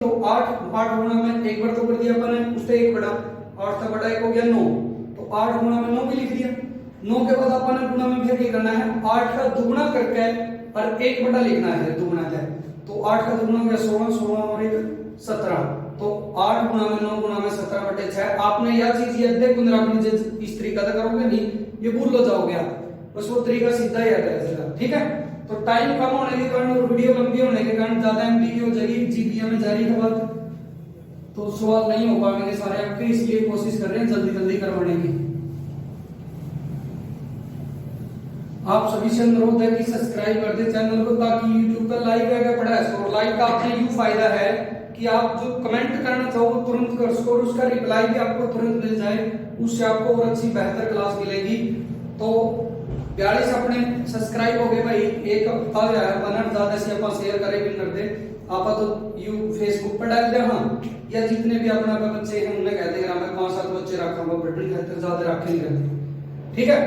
तो 8 8 गुणा में एक बार तो कर दिया अपन ने, उससे एक बड़ा 8 से बड़ा एक हो गया 9, तो 8 गुणा में 9 भी लिख दिया। 9 के बाद अपन ने गुणा में फिर क्या करना है, 8 का दुगुना करके और एक बड़ा लिखना है दुगुना है, तो 8 का दुगुना हो गया 16, 16 और एक 17, तो 8 गुणा में 9 गुणा में 17 बटे 6। आपने यह चीज याद है पुनरावृत्ति इस तरीका से करोगे नहीं ये भूल हो जाओगे आप, बस वो तरीका सीधा याद है। ठीक है, तो टाइम कम होने के कारण और वीडियो लंबी होने के कारण ज्यादा एमपी की हो जाएगी, जीपीए में जारी के बाद तो सवाल नहीं हो पाएंगे सारे आपके, इसलिए कोशिश कर रहे हैं जल्दी जल्दी करवाने की। आप सभी से अनुरोध है कि सब्सक्राइब कर दे चैनल को, ताकि यूट्यूब पर लाइव आएगा पढ़ा है और लाइव का अपने यूं फायदा है कि आप जो कमेंट करना चाहो वो तुरंत कर सको और उसका रिप्लाई भी आपको तुरंत मिल जाए, उससे आपको और अच्छी बेहतर क्लास मिलेगी। तो 42 अपने सब्सक्राइब हो गए भाई, एक हफ्ता हो जाए बनर ज्यादा से अपन शेयर करे भी कर दे आप तो यू फेसबुक पर डाल दे। हाँ, या जितने भी अपना बच्चे हैं उन्हें कहते हैं मैं 5-7 बच्चे रखा हुआ बटन कहते ज्यादा रखे नहीं रहते। ठीक है,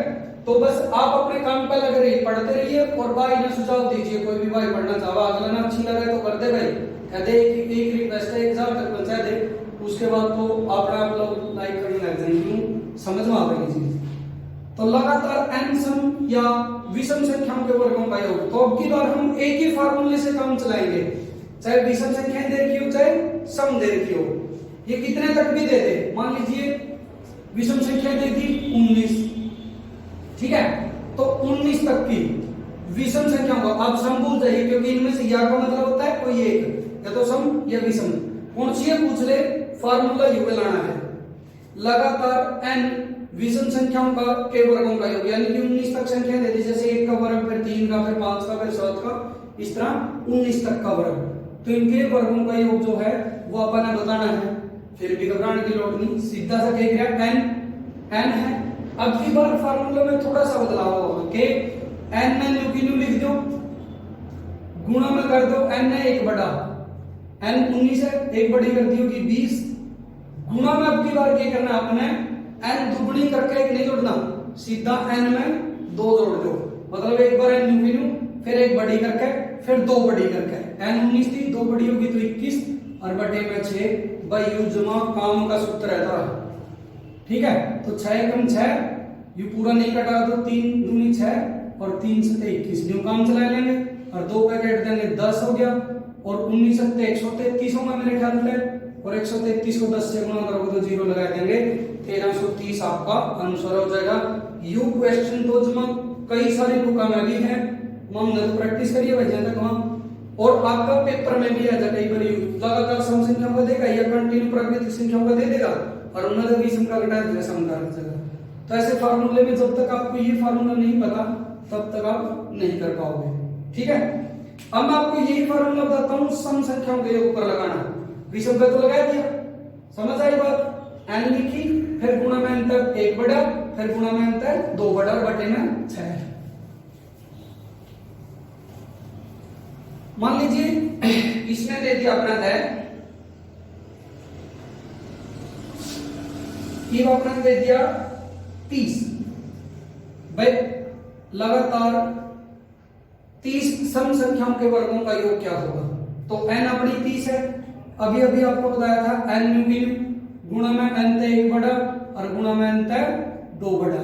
तो बस आप अपने काम पर लगे रहिए, पढ़ते रहिए और भाई ने सुझाव दीजिए, कोई भी भाई पढ़ना चाहे अगला ना अच्छी लगे तो कर दे भाई, कहते एक रिक्वेस्ट है एग्जाम तक पहुंचा दे, उसके बाद तो अपना आप लोग लाइक करने लग जाएंगे, समझ में आ गई चीज। तो लगातार n सम या विषम संख्याओं के वर्गों का योग, तो अब की बार हम एक ही फार्मूले से काम चलाएंगे, चाहे विषम संख्याएं दे रखी हो चाहे सम दे रखी हो, ये कितने तक भी दे दे। मान लीजिए विषम संख्या दे दी 19, ठीक है, तो 19 तक की विषम संख्याओं को आप सम भूल जाइए, क्योंकि इनमें से या का मतलब होता है कोई एक, या तो सम या विषम, कौन सी है पूछ ले, फार्मूला यू पे लाना है। लगातार n विषम संख्याओं का के वर्गों का योग, यानी कि 19 तक संख्या दे दी, जैसे 1 का वर्ग, फिर 3 का, फिर 5 का, फिर 7 का, इस तरह 19 तक का वर्ग, तो इनके वर्गों का योग जो है वो अपन ने बताना है। फिर भी घबराने की लोड़ नहीं, सीधा सा कह गया n है। अब की बार फार्मूले में थोड़ा सा बदलाव होगा कि n में न्यू की न्यू लिख दो, गुणा में कर दो, n है एक बड़ा, n 19 है, एक बड़ी कर दी होगी 20, गुणा में अब की बार क्या करना आपने, n दुगुनी करके एक नहीं जोड़ना, सीधा n में 2 जोड़ दो, मतलब एक बार n न्यू की न्यू, फिर एक बड़ी करके, फिर 2 बड़ी करके, n 19 थी 2 बड़ी होगी तो 21 और बटे में 6 भाई यू जमा काम का सूत्र रहता है। ठीक है, तो 6 कम 6 यू पूरा नहीं कटा तो 3 दूनी 6 और 3 से 21 न्यू काम चला लेंगे और 2 पे काट देंगे 10 हो गया और 19 से 133 होगा मेरे ख्याल से, और 133 को 10 से गुणा करोगे तो 0 लगा देंगे, 1330 आपका आंसर हो जाएगा। यू क्वेश्चन तो जमा कई सारी बुक में भी है, हमने तो प्रैक्टिस करिए भाई जहां तक वहां, और आपका पेपर में भी आ जाएगा। कई बार लगातार सम संख्याओं का देगा या कंटिन्यू प्राकृतिक संख्याओं का दे देगा और उन्होंने भी सम का घटा देगा सम का जगह। तो ऐसे फार्मूले में जब तक आपको ये फार्मूला नहीं पता तब तक आप नहीं कर पाओगे। ठीक है, अब मैं आपको यही फार्मूला बताता हूं सम संख्याओं के योग पर लगाना, विषम पे तो लगा दिया, समझ आई बात, n लिखी, फिर गुणा में अंतर 1 बड़ा, फिर गुणा में अंतर 2 बड़ा और बटे में 6। मान लीजिए इसने दे दिया अपना है, ये आपने दे दिया 30, भाई लगातार 30 सम संख्याओं के वर्गों का योग क्या होगा, तो n अपनी 30 है, अभी अभी आपको बताया था n न्यू की गुणा में n थे 1 बड़ा और गुणा में n थे 2 बड़ा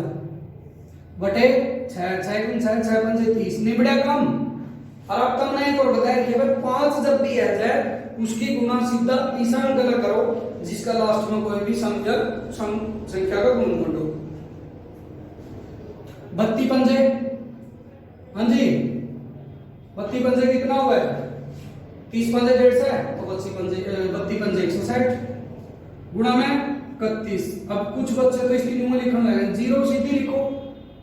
बटे 6, 6 6 6 5 30 निबड़ा कम। और अब तुमने एक और बताया कि भाई 5 जब भी आ जाए उसकी गुणा सीधा इस अंक का करो जिसका लास्ट में कोई भी संख्या का गुणनखंड हो। 32 पंजे, हाँ जी 32 पंजे कितना हुआ है, 30 पंजे 150 तो 32 पंजे 160 गुणा में 31। अब कुछ बच्चे तो इसकी न्यू लिखने लगे, 0 सीधी लिखो,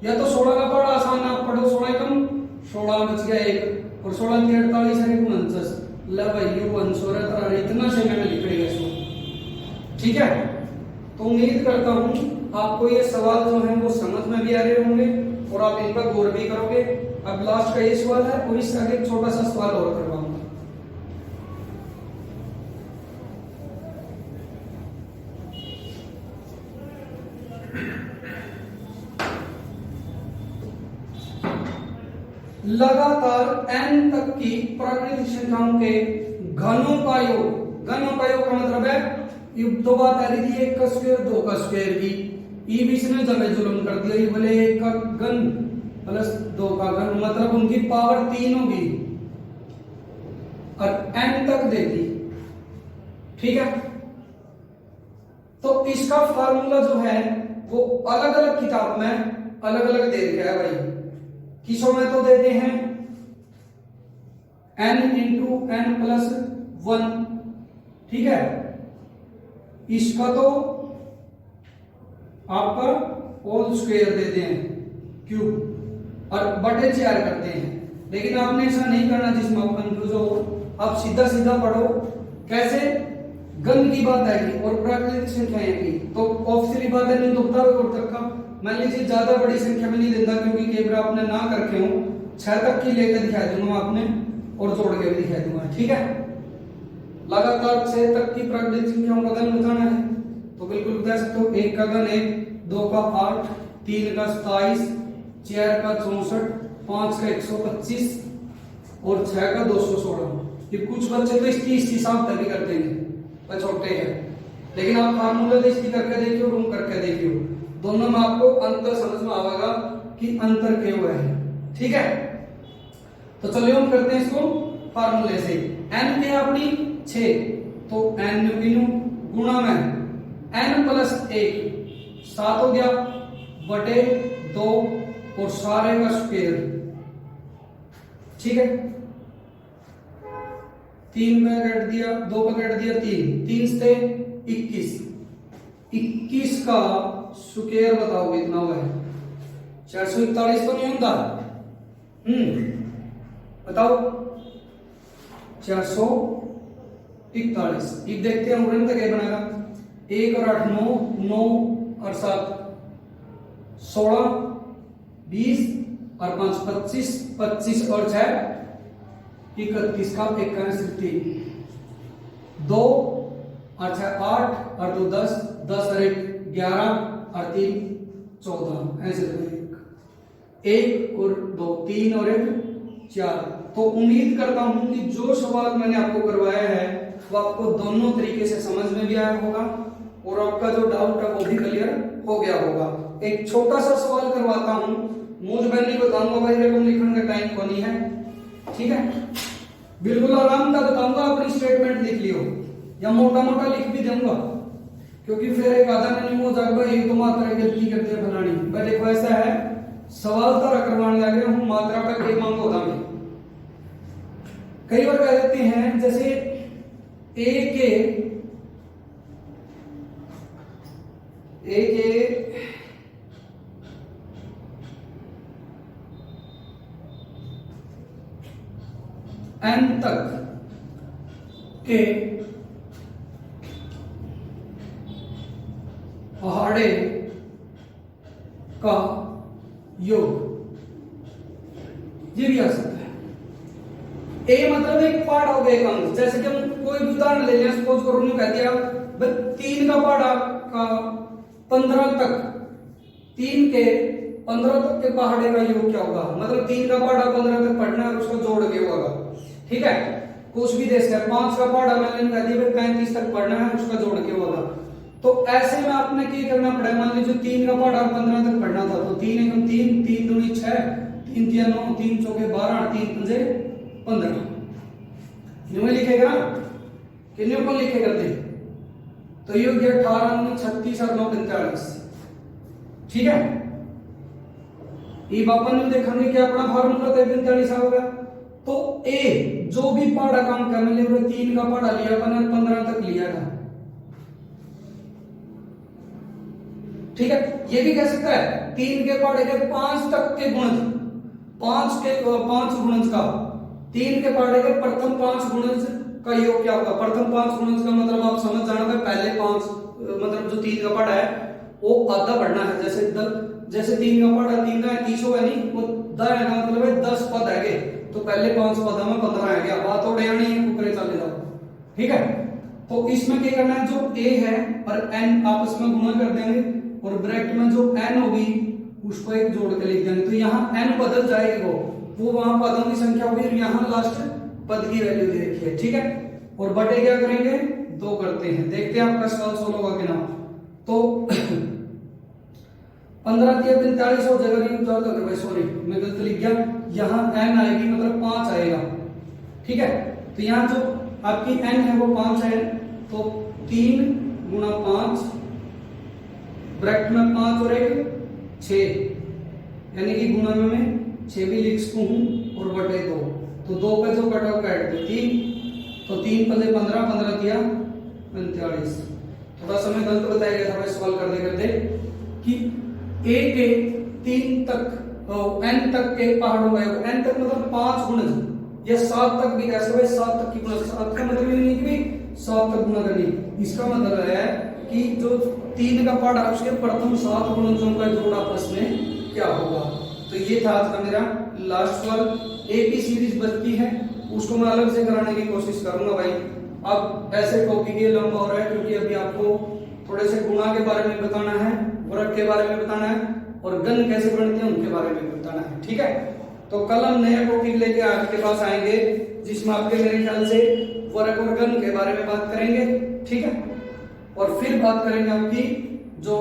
या तो 16 का बड़ा आसान आप पढ़ो, 16 कम 16 बच गया 1 और 16 की 48 है 49 ला भाई यू आंसर है, इतना से मैंने लिख लिया इसको। ठीक है, तो उम्मीद करता हूं आपको ये सवाल जो है वो समझ में भी आ रहे होंगे और आप इन पर गौर भी करोगे। अब लास्ट का ये सवाल है और इससे आगे एक छोटा सा सवाल और करवाऊंगा। लगातार n तक की प्राकृतिक संख्याओं के घनों का योग घन का योग का मतलब है ये दो बात आ रही थी, एक का स्क्वायर दो का स्क्वायर की, ये भी इसने जमे जुलम कर दिया, ये बोले एक का घन प्लस दो का घन, मतलब उनकी पावर 3 होगी और n तक देती। ठीक है, तो इसका फार्मूला जो है वो अलग अलग किताब में अलग अलग दे दिया है भाई। किसों में तो देते हैं n इंटू n प्लस 1, ठीक है, इसका तो आपका होल स्क्वायर देते हैं क्यूब और बटे 4 करते हैं। लेकिन आपने ऐसा नहीं करना जिसमें आप कंफ्यूज हो, आप सीधा सीधा पढ़ो। कैसे? घन की बात आएगी और प्राकृतिक संख्याएं की तो ऑब्वियसली बात है, नहीं दुखता और तक का मान लीजिए ज्यादा बड़ी संख्या में नहीं देता, क्योंकि कई बार आपने ना करके हो 6 तक की लेकर दिखा दूंगा आपने और जोड़ के भी दिखा दूंगा। ठीक है, लगातार 6 तक की प्राकृतिक संख्याओं का घन बताना है तो बिल्कुल बता सकते हो। 1 का घन 1, 2 का 8, 3 का 27, 4 का 64, 5 का 125 और 6 का 216। ये कुछ बच्चे तो इस हिसाब तक भी करते हैं पर छोटे हैं, लेकिन आप फार्मूला इसकी करके देखियो, रूम करके देखियो, दोनों में आपको अंतर समझ में आएगा कि अंतर क्या हुआ है। ठीक है, तो चलिए हम करते हैं इसको फार्मूले से। n क्या अपनी 6, तो n बिनु गुणा में n प्लस 1 7 हो गया बटे 2 और सारे का स्क्वायर। ठीक है, 3 का काट दिया, 2 का काट दिया 3 से 21 का स्क्वायर बताओ कितना हुआ है? 441 तो नहीं होता? बताओ 441। एक देखते हैं उड़न तक बनेगा। 1 और 8 9, 9 और 7 16, 20 और 5 25, 25 और 6 31 का 61 2 और 6 8 और 2 10, 10 और 1 11 और 3 14, ऐसे 1 और 2 3 और 1 4। तो उम्मीद करता हूं कि जो सवाल मैंने आपको करवाया है वो आपको दोनों तरीके से समझ में भी आया होगा और आपका जो डाउट है वो भी क्लियर हो गया होगा। एक छोटा सा सवाल करवाता हूं, मुझ मैं नहीं बताऊंगा भाई, रकम लिखने का टाइम को नहीं है। ठीक है, बिल्कुल आराम का बताऊंगा, अपनी स्टेटमेंट लिख लियो या मोटा मोटा लिख भी दूंगा, क्योंकि फिर एक आधा नहीं हो जाएगा एक दो मात्रा गलती करते हैं फलानी। भाई देखो ऐसा है, सवाल तो करवाने लगे हूं, मात्रा का एक मांग होता है। कई बार कह देते हैं जैसे ए के n तक के पहाड़े का योग, ये भी आ सकता है। ए मतलब एक पहाड़ हो गया एक अंक, जैसे कि हम कोई भी उदाहरण ले लें, सपोज करो कह दिया 3 का पहाड़ा का 15 तक, 3 के 15 तक के पहाड़े का योग क्या होगा? मतलब 3 का पहाड़ा 15 तक पढ़ना है, उसको जोड़ के होगा। ठीक है, कुछ भी दे सकते हैं। 5 का पहाड़ा मैंने कह दिया 35 तक पढ़ना है, उसका जोड़ के होगा। तो ऐसे में आपने क्या करना पड़ेगा? मान लीजिए 3 का पहाड़ा 15 तक पढ़ना था, तो 3 एकम 3, 3 दूनी 6, 3 तिया 9, 3 चौके 12, 3 पंजे 15। न्यू लिखेगा कि न्यू को लिखे करते, तो ये हो गया 18, 36 और 9 45। ठीक है, ये अपन ने देखेंगे कि अपना फार्मूला 45 होगा। तो ए जो भी पहाड़ा काम करने लिए 3 का पहाड़ा लिया अपन 15 तक लिया था। ठीक है, ये भी कह सकता है 3 के पहाड़े के 5 तक के गुणज, 5 गुणज का 3 के पहाड़े के प्रथम 5 गुणज का योग क्या होगा? प्रथम 5 गुणज का मतलब आप समझ जाना है, पहले 5 मतलब जो 3 का पहाड़ा है वो आधा पढ़ना है। जैसे 3 का पहाड़ा 3 का 30 होगा नहीं, वो 10 का मतलब है 10 पद है, तो पहले 5 पद में 15 है गया, बात और नहीं ऊपर चले जाओ। ठीक है, तो इसमें क्या करना है, जो a है और n आपस में गुणा कर देंगे और ब्रैकेट में जो n होगी उसको एक जोड़ के लिख देंगे। तो यहाँ n बदल जाएगी, वो वहां पदों की संख्या होगी और यहाँ लास्ट पद की वैल्यू दे रखी है। ठीक है, और बटे क्या करेंगे 2 करते हैं। देखते हैं आपका सवाल सोल्व होगा कि ना। तो 15 तिया 45 हो जाएगा, सॉरी मैं गलत लिख गया, यहाँ n आएगी मतलब 5 आएगा। ठीक है, तो यहाँ जो आपकी n है वो 5 है, तो 3 गुणा 5 ब्रैकेट में 5 और 1 6, यानी कि गुणा में मैं 6 भी लिख सकूं हूं और बटे 2, तो 2 पे जो कट ऑफ काट दे 3, तो 3 पले 15, 15 दिया 45। थोड़ा सा मैं गलत बताया गया था भाई सवाल करते करते कि a के 3 तक n तक के पहाड़ों का n तक मतलब 5 गुणज, या 7 तक भी कैसे भाई 7 तक की गुणज, 7 का मतलब ये नहीं कि भाई 7 तक गुणा करनी, इसका मतलब है कि जो 3 का पहाड़ है उसके प्रथम 7 गुणजों का जोड़ आपस में क्या होगा। तो ये था आज का मेरा लास्ट सवाल। एपी सीरीज बचती है, उसको मैं अलग से कराने की कोशिश करूंगा भाई। अब ऐसे टॉपिक ये लंबा हो रहा है क्योंकि अभी आपको थोड़े से गुणा के बारे में बताना है, वर्ग के बारे में बताना है, और गण कैसे बनते हैं उनके बारे में बताना है। ठीक है, तो कल हम नया टॉपिक लेके आपके पास आएंगे जिसमें आपके मेरे ख्याल से वर्ग और गण के बारे में बात करेंगे। ठीक है, और फिर बात करेंगे आपकी जो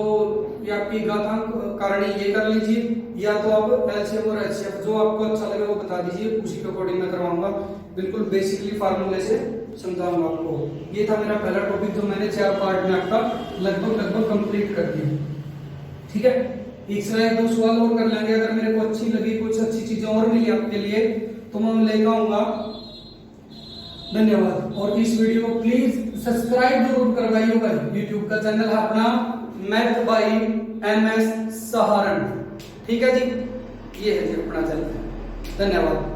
ये आपकी घातांक कारणी, ये कर लीजिए, या तो आप एलसीएम और एचसीएफ जो आपको अच्छा लगे वो बता दीजिए, उसी के अकॉर्डिंग मैं करवाऊंगा। बिल्कुल बेसिकली फार्मूले से समझाऊंगा आपको। ये था मेरा पहला टॉपिक जो मैंने 4 पार्ट में आपका लगभग कंप्लीट कर दिया। ठीक है, एक से 2 सवाल और कर लेंगे, अगर मेरे को अच्छी लगी, कुछ अच्छी चीजें और मिली आपके लिए तो मैं लेकर आऊंगा। धन्यवाद, और इस वीडियो को प्लीज सब्सक्राइब जरूर करवाइएगा। यूट्यूब का चैनल है अपना मैथ बाय MS सहारण। ठीक है जी, ये है जी अपना चैनल। धन्यवाद।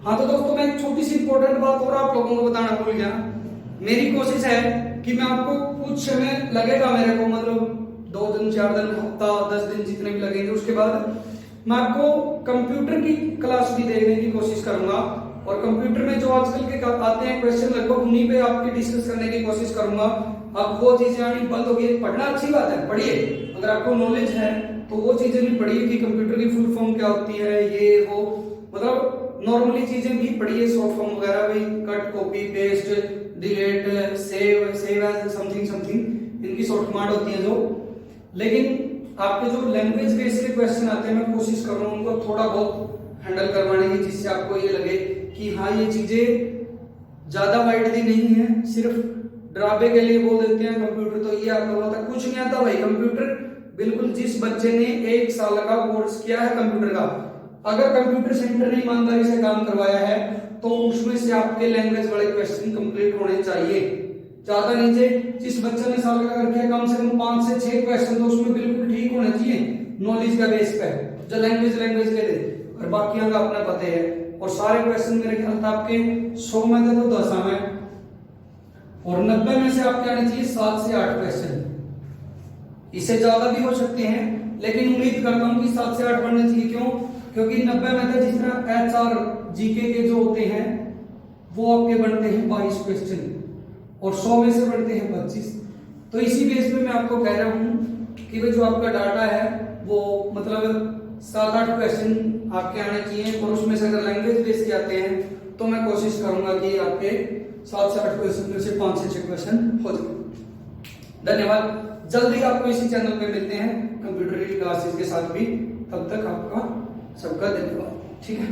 हाँ तो दोस्तों, मैं एक छोटी सी इंपॉर्टेंट बात और आप लोगों को बताना भूल गया। मेरी कोशिश है कि मैं आपको कुछ समय लगेगा मेरे को, मतलब 2 दिन 4 दिन हफ्ता 10 दिन जितने भी लगेंगे, उसके बाद मैं आपको कंप्यूटर की क्लास भी देने की कोशिश करूंगा। और कंप्यूटर में जो आजकल के आते हैं क्वेश्चन, लगभग उन्हीं पे आपकी डिस्कस करने की कोशिश करूंगा। अब वो चीजें आनी बंद हो गई, पढ़ना अच्छी बात है, पढ़िए, अगर आपको नॉलेज है तो वो चीजें भी पढ़िए कि कंप्यूटर की फुल फॉर्म क्या होती है, ये वो, मतलब नॉर्मली चीजें भी पढ़िए, शॉर्ट फॉर्म वगैरह भी, cut copy paste delete save as something इनकी शॉर्ट कमांड होती है जो। लेकिन आपके जो लैंग्वेज बेस्ड के क्वेश्चन आते हैं, मैं कोशिश कर रहा हूँ उनको थोड़ा बहुत हैंडल करवाने की, जिससे आपको ये लगे कि हाँ ये चीजें ज्यादा वाइडली नहीं है, सिर्फ ड्राबे के लिए बोल देते हैं कंप्यूटर तो ये आता होता, कुछ नहीं आता भाई। कंप्यूटर बिल्कुल, जिस बच्चे ने 1 साल का कोर्स किया है कंप्यूटर का, अगर कंप्यूटर सेंटर ने ईमानदारी से काम करवाया है तो उसमें से आपके लैंग्वेज वाले क्वेश्चन कंप्लीट होने चाहिए। ज्यादा नीचे जिस बच्चे ने साल का करके कम से कम 5 से 6 क्वेश्चन तो उसमें बिल्कुल ठीक होने चाहिए नॉलेज का बेस पे, जो लैंग्वेज के दे, और बाकियों का अपना पता है। और सारे क्वेश्चन मेरे ख्याल से आपके 100 में थे तो 10 में, और 90 में से आपके आने चाहिए 7 से 8 क्वेश्चन। इससे ज्यादा भी हो सकते हैं, लेकिन उम्मीद करता हूं कि 7 से 8 बनने चाहिए। क्यों? क्योंकि 90 में से जिस तरह HR GK के जो होते हैं वो आपके बनते हैं 22 क्वेश्चन, और 100 में से बनते हैं 25। तो इसी बेस पे मैं आपको कह रहा हूं कि भाई जो आपका डाटा है वो मतलब 7-8 क्वेश्चन आपके आने चाहिए, और उसमें से अगर लैंग्वेज बेस के आते हैं तो मैं कोशिश करूंगा कि आपके 7 से 8 क्वेश्चन में से 5 से 6 क्वेश्चन हो जाए। धन्यवाद, जल्दी आपको इसी चैनल पे मिलते हैं कंप्यूटर की क्लासेस के साथ भी। तब तक आपका सबका धन्यवाद। ठीक है।